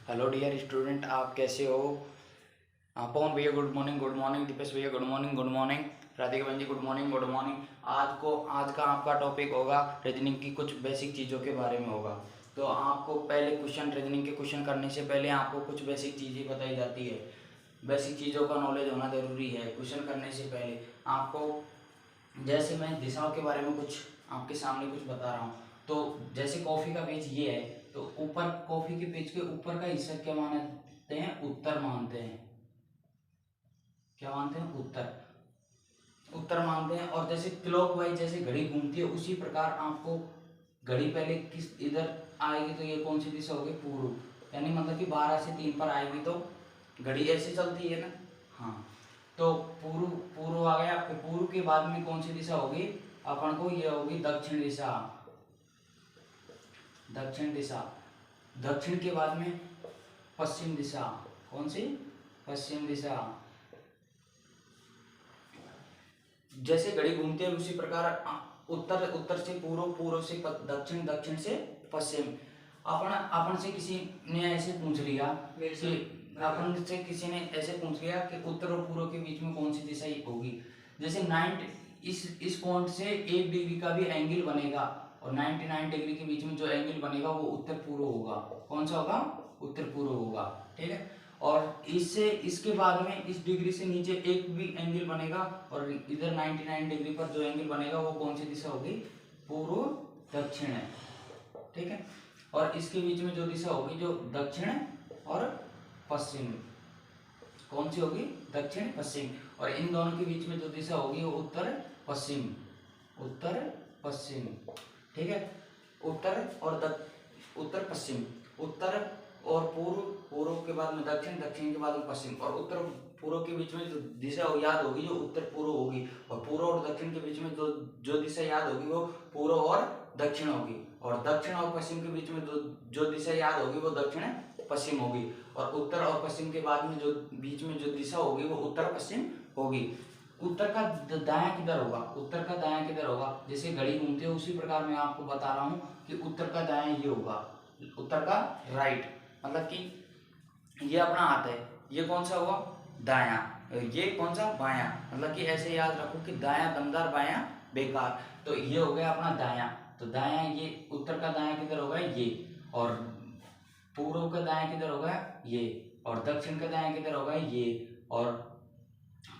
Hello dear student, आप कैसे हो? पवन भैया good morning, good morning. Deepesh भैया good morning, good morning. Radhika बहन ji good morning, good morning. आज का आपका टॉपिक होगा रीजनिंग की कुछ बेसिक चीज़ों के बारे में होगा। तो आपको पहले रीजनिंग के क्वेश्चन करने से पहले आपको कुछ बेसिक चीज़ें बताई जाती है। बेसिक चीज़ों का नॉलेज होना ज़रूरी है क्वेश्चन करने से पहले। आपको जैसे मैं दिशाओं के बारे में कुछ आपके सामने कुछ बता रहा हूँ। तो जैसे कॉफ़ी का पेज ये है, तो ऊपर कॉफ़ी के पेज के ऊपर का हिस्सा क्या मानते हैं? उत्तर मानते हैं। क्या मानते हैं? उत्तर। उत्तर मानते हैं। और जैसे क्लॉकवाइज जैसे घड़ी घूमती है, उसी प्रकार आपको घड़ी पहले किस इधर आएगी तो ये कौन सी दिशा होगी? पूर्व। यानी मतलब कि 12 से 3 पर आएगी तो घड़ी ऐसे चलती है ना। हाँ, तो पूर्व पूर्व आ गया। आपके पूर्व के बाद में कौन सी दिशा होगी? अपन को ये होगी दक्षिण दिशा। दक्षिण दिशा। दक्षिण के बाद में पश्चिम दिशा। कौन सी? पश्चिम दिशा। जैसे घड़ी घूमती है उसी प्रकार उत्तर उत्तर से पूर्व, पूर्व से दक्षिण, दक्षिण से पश्चिम। अपन अपन से किसी ने ऐसे पूछ लिया कि अपन से किसी ने ऐसे पूछ लिया कि उत्तर और पूर्व के बीच में कौन सी दिशा होगी। जैसे 90 इस पॉइंट से 1 डिग्री का भी एंगल बनेगा और 99 डिग्री के बीच में जो एंगल बनेगा वो उत्तर पूर्व होगा। कौन सा होगा? उत्तर पूर्व होगा। ठीक है। और इससे इसके बाद में इस डिग्री से नीचे एक भी एंगल बनेगा और इधर 99 डिग्री पर जो एंगल बनेगा वो कौन सी दिशा होगी? पूर्व दक्षिण है। ठीक है। और इसके बीच में जो दिशा होगी जो दक्षिण और पश्चिम, कौन सी होगी? दक्षिण पश्चिम। और इन दोनों के बीच में जो दिशा होगी वो उत्तर पश्चिम। उत्तर पश्चिम। ठीक है। उत्तर और उत्तर पश्चिम। उत्तर और पूर्व, पूर्व के बाद में दक्षिण, दक्षिण के बाद में पश्चिम। और उत्तर पूर्व के बीच में जो दिशा याद होगी जो उत्तर पूर्व होगी। और पूर्व और दक्षिण के बीच में जो दिशा याद होगी वो पूर्व और दक्षिण होगी। और दक्षिण और पश्चिम के बीच में जो दिशा याद होगी वो दक्षिण पश्चिम होगी। और उत्तर और पश्चिम के बाद में जो बीच में जो दिशा होगी वो उत्तर पश्चिम होगी। उत्तर का दायां किधर होगा? उत्तर का दायां किधर होगा? जैसे घड़ी घूमती है उसी प्रकार मैं आपको बता रहा हूँ कि उत्तर का दायां ये होगा। उत्तर का राइट, मतलब कि ये अपना हाथ है, ये कौन सा होगा? दायां। ये कौन सा? बायां। मतलब कि ऐसे याद रखो कि दायां दमदार, बायां बेकार। तो ये हो गया अपना दायां। तो दायां, ये उत्तर का दायां किधर होगा? ये। और पूर्व का दायां किधर होगा? ये। और दक्षिण का दायां किधर होगा? ये। और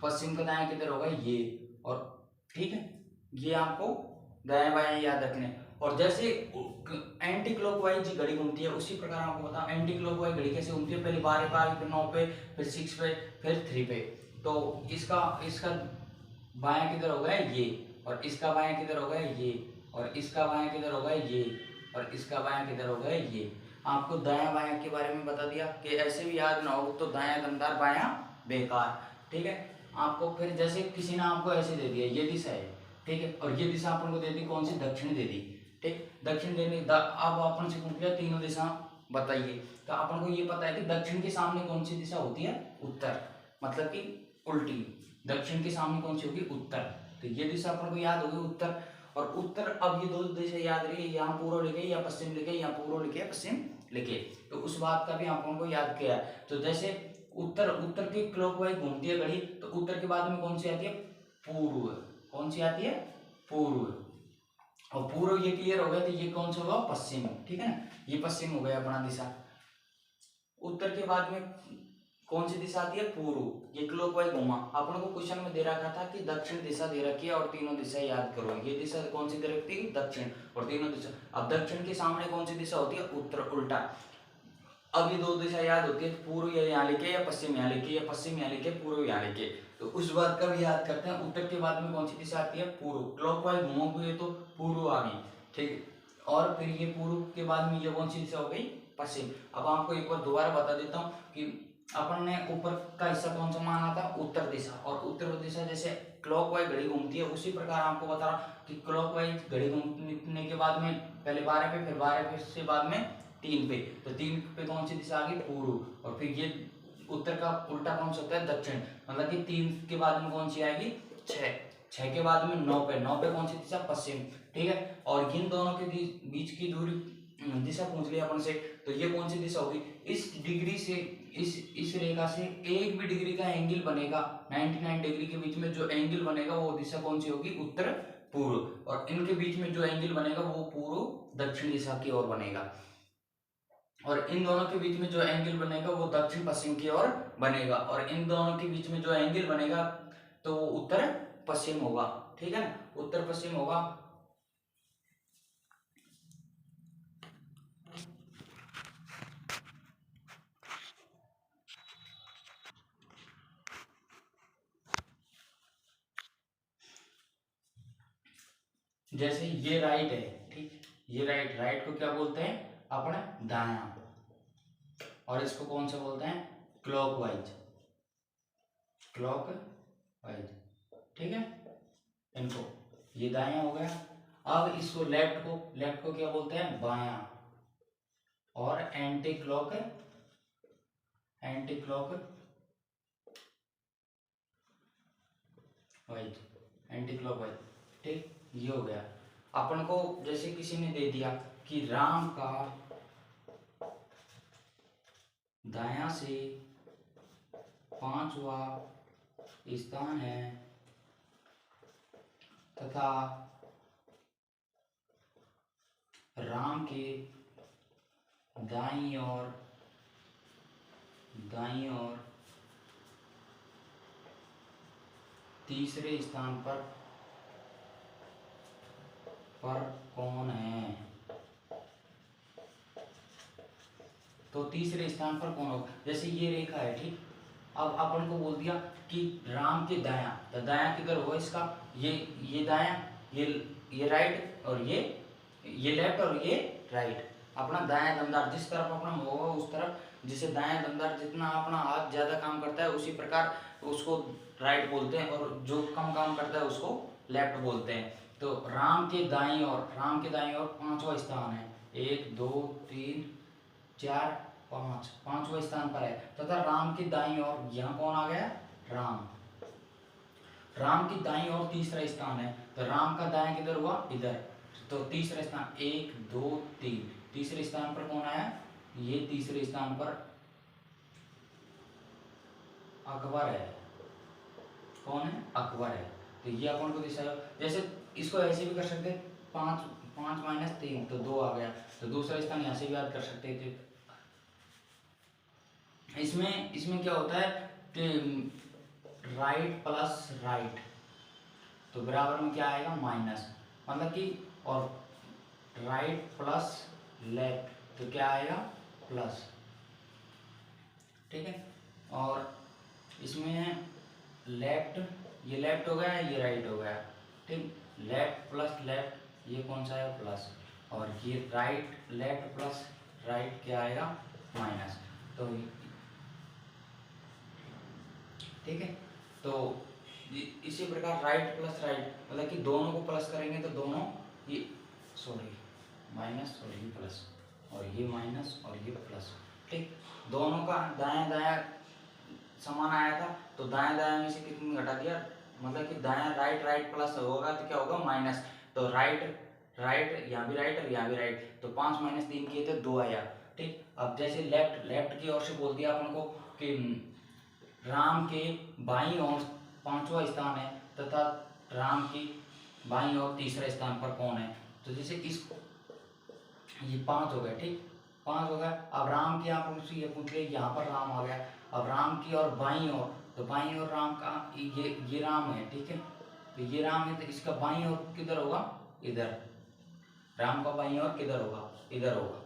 पश्चिम का दायां किधर होगा? ये। और ठीक है, ये आपको दाएं बाएं याद रखने। और जैसे एंटी क्लॉकवाइज घड़ी घूमती है उसी प्रकार आपको बताओ एंटी क्लॉकवाइज घड़ी कैसे घूमती है। पहले 12 पर, फिर 9 पे, फिर 6 पे, फिर 3 पे। तो इसका इसका बायां किधर होगा? ये। और इसका बायां किधर होगा? ये। और इसका बायां किधर होगा? ये। और इसका बायां किधर होगा? ये। आपको दायां बायां के बारे में बता दिया कि ऐसे भी याद ना हो तो दायां दमदार, बायां बेकार। ठीक है। आपको फिर जैसे किसी ने आपको ऐसे दे दिया ये दिशा है, ठीक है, और ये दिशा अपन को दे दी कौन सी? दक्षिण दे दी। ठीक, दक्षिण देने अब अपन से पूछ लिया तीनों दिशा बताइए। तो अपन को ये पता है कि दक्षिण के सामने कौन सी दिशा होती है? उत्तर, मतलब कि उल्टी। दक्षिण के सामने कौन सी होगी? उत्तर। तो ये दिशा अपन को याद होगी उत्तर। और उत्तर, अब ये दो दिशा याद रही, यहाँ पूर्व लिखे या पश्चिम लिखे, या पूर्व लिखे पश्चिम लिखे, तो उस बात का भी अपन को याद किया। तो जैसे उत्तर उत्तर की क्लॉकवाइज घूमती है घड़ी, तो उत्तर के बाद में कौन सी आती है? पूर्व। कौन सी आती है? पूर्व। और पूर्व ये क्लियर हो गया, तो ये कौन सा होगा? पश्चिम। ठीक है ना, ये पश्चिम हो गया अपना दिशा। उत्तर के बाद में कौन सी दिशा आती है? पूर्व। ये क्लॉकवाइज घुमा। अपन को क्वेश्चन में दे रखा था कि दक्षिण दिशा दे रखी है और तीनों दिशा याद करो। ये दिशा कौन सी दे रखी है? दक्षिण। और तीनों दिशा, अब दक्षिण के सामने कौन सी दिशा होती है? उत्तर, उल्टा। अब ये दो दिशा याद होती है, पूर्व यहाँ लिखे या पश्चिम यहाँ लिखे, या पश्चिम यहाँ लिखे, पूर्व यहाँ लिखे। तो उस बात का भी याद करते हैं। उत्तर के बाद में कौन सी दिशा आती है? पूर्व। क्लॉकवाइज घूमोगे तो पूर्व आ गई। ठीक है। और फिर ये पूर्व के बाद में ये कौन सी दिशा हो गई? पश्चिम। अब आपको एक बार दोबारा बता देता हूँ कि अपन ने ऊपर का हिस्सा कौन सा माना था? उत्तर दिशा। और उत्तर दिशा जैसे क्लॉकवाइज घड़ी घूमती है उसी प्रकार आपको बता रहा कि क्लॉकवाइज घड़ी घूमने के बाद में पहले 12 पे, फिर 12 पे से बाद में 3 पे। तो 3 पे कौन सी दिशा आ गई? पूर्व। और फिर ये उत्तर का उल्टा कौन सा होता है? दक्षिण। मतलब कि 3 के बाद में कौन सी आएगी? 6। 6 के बाद में 9 पे, 9 पे कौन सी दिशा? पश्चिम। ठीक है। और इन दोनों के बीच की दूरी दिशा पूछ लिया अपन से, तो ये कौन सी दिशा होगी? इस डिग्री से इस रेखा से एक भी डिग्री का एंगल बनेगा, 99 डिग्री के बीच में जो एंगल बनेगा वो दिशा कौन सी होगी? उत्तर पूर्व। और इनके बीच में जो एंगल बनेगा वो पूर्व दक्षिण दिशा की ओर बनेगा। और इन दोनों के बीच में जो एंगल बनेगा वो दक्षिण पश्चिम की ओर बनेगा। और इन दोनों के बीच में जो एंगल बनेगा तो वो उत्तर पश्चिम होगा। ठीक है ना, उत्तर पश्चिम होगा। जैसे ये राइट है, ठीक, ये राइट को क्या बोलते हैं अपन? दायां। और इसको कौन सा बोलते हैं? Clockwise, clockwise. ठीक है, इनको ये दायां हो गया। अब इसको लेफ्ट को क्या बोलते हैं? बायां। और anti clock wise, anti clock wise. ठीक, ये हो गया। अपन को जैसे किसी ने दे दिया कि राम का दायां से 5वां स्थान है तथा राम के दाईं ओर तीसरे स्थान पर कौन है? तो तीसरे स्थान पर कौन होगा? जैसे ये रेखा है, ठीक, अब अपन को बोल दिया कि राम के दायां, तो दायां किधर होगा इसका? ये दायां, ये राइट, और ये लेफ्ट, और ये राइट। अपना दायां दमदार जिस तरफ अपना होगा उस तरफ, जिसे दायां दमदार जितना अपना हाथ ज्यादा काम करता है उसी प्रकार उसको राइट बोलते हैं, और जो कम काम करता है उसको लेफ्ट बोलते हैं। तो राम के दाईं ओर 5वां स्थान है, 1 2 3 4 5, 5वां स्थान पर है। तथा राम की दाईं ओर यहाँ कौन आ गया? राम की दाईं ओर तीसरा स्थान है, तो राम का दायां किधर हुआ? इधर। तो तीसरा स्थान 1 2 3, तीसरे स्थान पर कौन आया? ये तीसरे स्थान पर अकबर है। कौन है? अकबर है। तो ये अपन को दिशा, जैसे इसको ऐसे भी कर सकते, 5 5 - 3 तो 2 आ गया। तो दूसरा स्थान यहाँ से भी याद कर सकते थे। इसमें क्या होता है कि राइट प्लस राइट तो बराबर में क्या आएगा? माइनस, मतलब कि, और राइट प्लस लेफ्ट तो क्या आएगा? प्लस। ठीक है, और इसमें लेफ्ट, ये लेफ्ट हो गया, ये राइट हो गया। ठीक, लेफ्ट प्लस लेफ्ट ये कौन सा है? प्लस। और ये राइट, लेफ्ट प्लस राइट क्या आएगा? माइनस। तो ठीक है, तो इसी प्रकार राइट प्लस राइट, मतलब कि दोनों को प्लस करेंगे तो दोनों ये माइनस और ये प्लस, और ये माइनस और ये प्लस। ठीक, दोनों का दायां दायां समान आया था, तो दायां दायां में से कितनी घटा दिया, मतलब कि दायां राइट प्लस होगा तो क्या होगा? माइनस। तो राइट यहाँ भी राइट और यहाँ भी राइट, तो 5 - 3 किए थे 2 आया। ठीक, अब जैसे लेफ्ट की ओर से बोल दिया अपन को कि राम के बाईं ओर 5वां स्थान है तथा राम की बाईं ओर तीसरे स्थान पर कौन है? तो जैसे ये 5 हो गया। ठीक, 5 हो गया। अब राम की आप ये पूछ लिया, यहाँ पर राम आ गया। अब राम की और बाईं ओर, तो बाईं ओर राम का ये राम है। ठीक है, तो ये राम है, तो इसका बाईं ओर किधर होगा? इधर। राम का बाईं ओर किधर होगा? इधर होगा।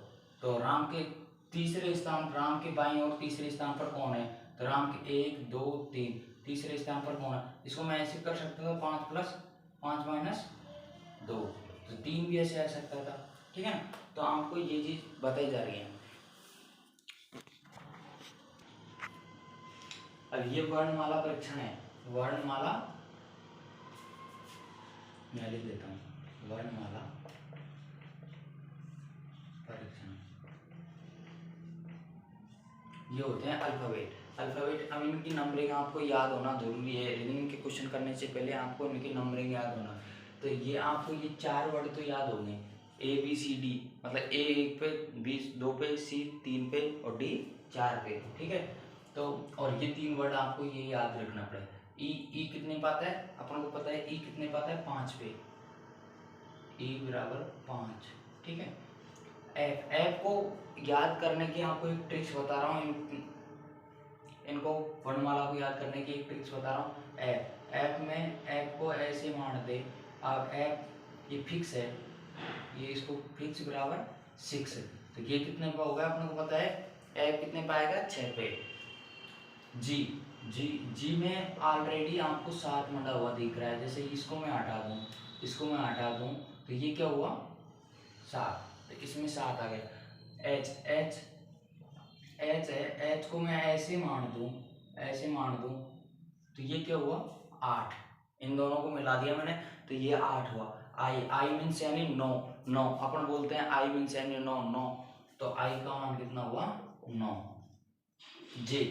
तो राम के बाईं ओर तीसरे स्थान पर कौन है? तो राम के 1 2 3 तीसरे स्थान पर कौन है? इसको मैं ऐसे कर सकता था, 5 + 5 - 2, तो 3 भी ऐसे आ सकता था। ठीक है, तो आपको ये चीज बताई जा रही है। अब ये वर्णमाला परीक्षण है। वर्णमाला मैं लिख देता हूँ, वर्णमाला परीक्षण। ये होते हैं अल्फाबेट। अब इनकी नंबरिंग आपको याद होना जरूरी है। रीजनिंग के क्वेश्चन करने से पहले आपको इनकी नंबरिंग याद होना। तो ये आपको ये 4 वर्ड तो याद होंगे, ABCD मतलब A 1 पे, B 2 पे, C 3 पे और D 4 पे, ठीक है। तो और ये 3 वर्ड आपको ये याद रखना पड़ेगा। ई कितने पे आता है, अपन को पता है ई कितने पे आता है, 5 पे, ई बराबर 5, ठीक है। एफ को याद करने की आपको एक ट्रिक्स बता रहा हूँ, इनको वर्णमाला को याद करने की एक ट्रिक्स बता रहा हूँ। एफ में एफ को ऐसे मान दे, अब एफ ये फिक्स है, ये इसको फिक्स बराबर 6, तो ये कितने पे होगा अपने को पता है, एफ कितने पे आएगा, 6 पे। जी जी जी में ऑलरेडी आपको 7 मंडा हुआ दिख रहा है, जैसे इसको मैं हटा दूँ, इसको मैं हटा दूँ, तो ये क्या हुआ 7, तो इसमें 7 आ गया। एच एच एच है, एच को मैं ऐसे मान दूँ, ऐसे मान दूँ, तो ये क्या हुआ 8, इन दोनों को मिला दिया मैंने, तो ये 8 हुआ। आई मीन्स यानी 9, 9 अपन बोलते हैं आई मीन्स यानी 9, 9, तो आई का मान कितना हुआ 9। जे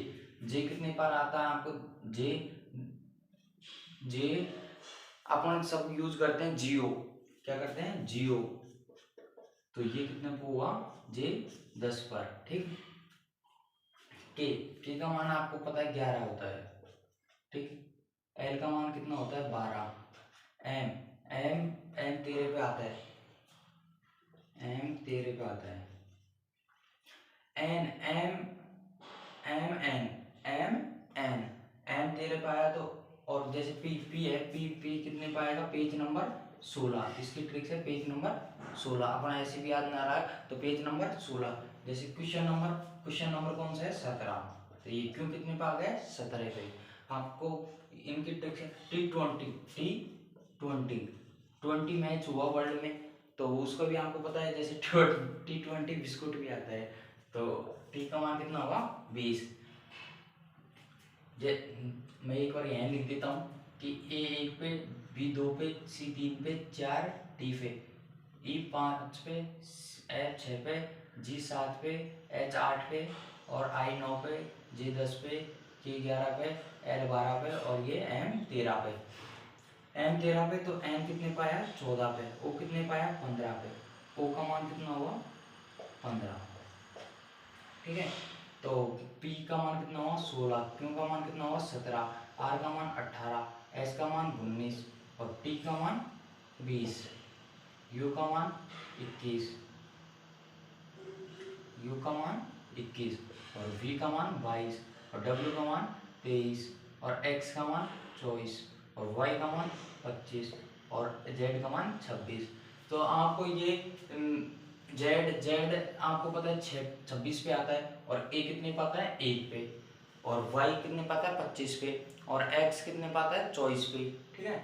जे कितने पर आता है आपको, जे जे अपन सब यूज करते हैं जियो, क्या करते हैं जियो, तो ये कितने पर हुआ जे 10 पर, ठीक। के का मान आपको पता है 11 होता है, ठीक। एल का मान कितना होता है 12। एम एम एम 13 पे आता है, एम 13 पे आता है। N M M N M N M 13 पे आया, तो और जैसे पी पी है, पी पी कितने पे आएगा, पेज नंबर 16, इसकी ट्रिक है पेज नंबर 16, अपना ऐसे भी याद ना रहा है तो पेज नंबर 16। जैसे क्वेश्चन नंबर कौन सा है 17, तो ये क्यों कितने पे आ गया 17 पे। आपको इनकी ट्रिक है T20 मैच हुआ वर्ल्ड में, तो उसको भी आपको पता है, जैसे T20 बिस्कुट भी आता है, तो टी का मान कितना होगा 20। मैं एक बार यहाँ लिख देता हूँ कि ए 1 पे, बी 2 पे, सी 3 पे, 4 डी पे, ई 5 पे, एफ 6 पे, जी 7 पे, एच 8 पे और आई 9 पे, जे 10 पे, के 11 पे, एल 12 पे और ये एम 13 पे। एम 13 पे, तो एम कितने पे आया 14 पे, ओ कितने पे आया 15 पे, ओ का मान कितना हुआ 15, ठीक है। तो P का मान कितना हुआ 16, Q का मान कितना हुआ 17, R का मान 18, S का मान 19 और T का मान 20, U का मान 21, U का मान 21 और V का मान 22 और W का मान 23 और X का मान 24 और Y का मान 25 और Z का मान 26। तो आपको ये जेड जेड आपको पता है 26 पे आता है और ए कितने पे आता है 1 पे और वाई कितने पे आता है 25 पे और एक्स कितने पे आता है 24 पे, ठीक है।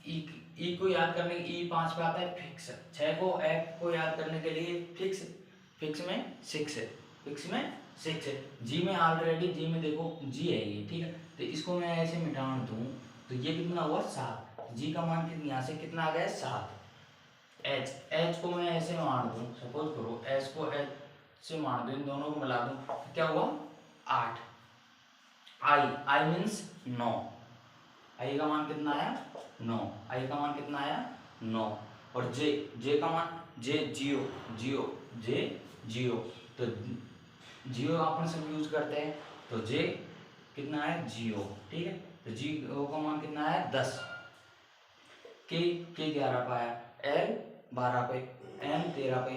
ई को याद करने ई 5 पे आता है फिक्स, 6 को एफ को याद करने के लिए फिक्स, फिक्स में 6 है, फिक्स में 6 है। जी में ऑलरेडी, जी में देखो जी है ये, ठीक है, तो इसको मैं ऐसे मिटान दूं तो ये कितना हुआ 7, जी का मान कितना यहाँ से कितना आ गया 7। एच एच को मैं ऐसे मान दूं, सपोज करो एच को एच से मान दूं, इन दोनों को मिला दूं, तो क्या हुआ 8। आई आई मीन्स 9, आई का मान कितना आया 9, आई का मान कितना आया 9 और जे जे का मान जे जियो जियो जे जियो, तो जियो अपन सब यूज करते हैं, तो जे कितना है जियो, ठीक है, तो जियो का मान कितना आया 10, के 11 पे आया, एल 12 पे, एम 13 पे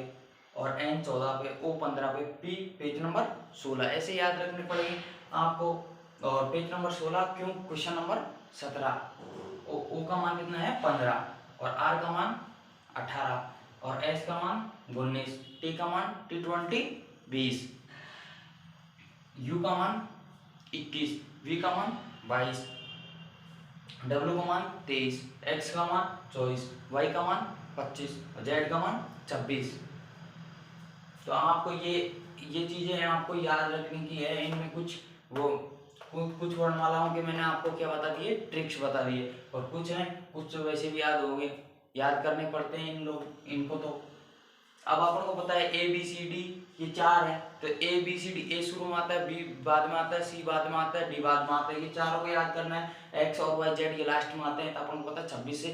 और एन 14 पे, ओ 15 पे, पी पेज नंबर 16, ऐसे याद रखने पड़ेगी आपको। और पेज नंबर 16 क्यों, क्वेश्चन नंबर 17, ओ का मान कितना है 15 और आर का मान 18 और एस का मान 19, टी का मान T20 20, यू का मान 21, वी का मान 22, डब्ल्यू का मान 23, एक्स का मान 24, वाई का मान 25 और जेड का मान 26। तो आपको ये चीजें आपको याद रखने की है, इनमें कुछ वो कुछ वर्णमालाओं के मैंने आपको क्या बता दिए ट्रिक्स बता दिए और कुछ हैं कुछ तो वैसे भी याद हो गए, याद करने पड़ते हैं इन लोग इनको। तो अब अपन को पता है ए बी सी डी ये 4 है, तो ए बी सी डी, ए शुरू में आता है, बी बाद में आता है, सी बाद में आता है, डी बाद में आता है, ये चारों को याद करना है। एक्स और वाई जेड ये लास्ट में आते हैं, तो अपन को पता है 26 से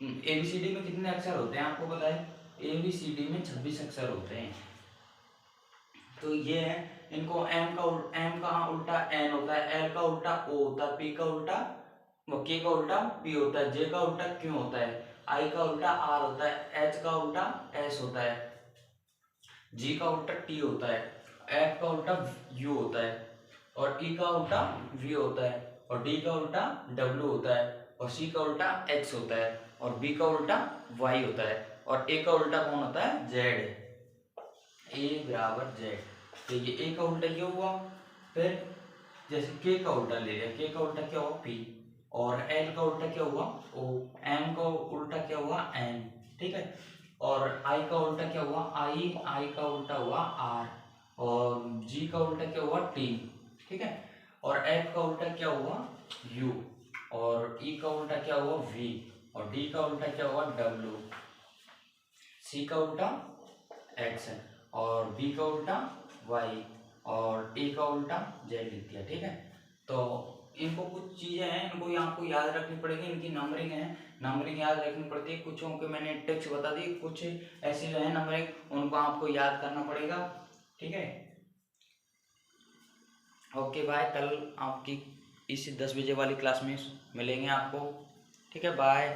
ABCD में कितने अक्षर होते हैं आपको पता है? ABCD में 26 अक्षर होते हैं। तो ये है, इनको M का उल्टा N होता है, L का उल्टा O होता है, K का उल्टा P होता है, J का उल्टा Q होता है, I का उल्टा R होता है, H का उल्टा S होता है, G का उल्टा T होता है, F का उल्टा U होता है, और E का उल्टा V होता है, और D का उल्टा W होता है, और C का उल्टा X होता है, और B का उल्टा Y होता है, और A का उल्टा कौन होता है? Z। A बराबर Z। तो ये A का उल्टा ये हुआ। फिर जैसे K का उल्टा ले लिया, K का उल्टा क्या हुआ? P। और L का उल्टा क्या हुआ? O। M का उल्टा क्या हुआ? N। ठीक है। और I का उल्टा क्या हुआ? I का उल्टा हुआ R। और G का उल्टा क्या हुआ? T। ठीक है। और F का उल्टा क्या हुआ? U। और E का उल्टा क्या हुआ? V। और D का उल्टा क्या हुआ? W। C का उल्टा X है, और B का उल्टा Y, और A का उल्टा Z लिख दिया। ठीक है। तो इनको कुछ चीज़ें हैं, इनको आपको याद रखनी पड़ेगी, इनकी नंबरिंग है, नंबरिंग याद रखनी पड़ती है। कुछों के मैंने टिप्स बता दी, कुछ ऐसे जो है नंबरिंग उनको आपको याद करना पड़ेगा। ठीक है। ओके बाय, कल आपकी इसी 10 बजे वाली क्लास में मिलेंगे आपको। ठीक है, बाय।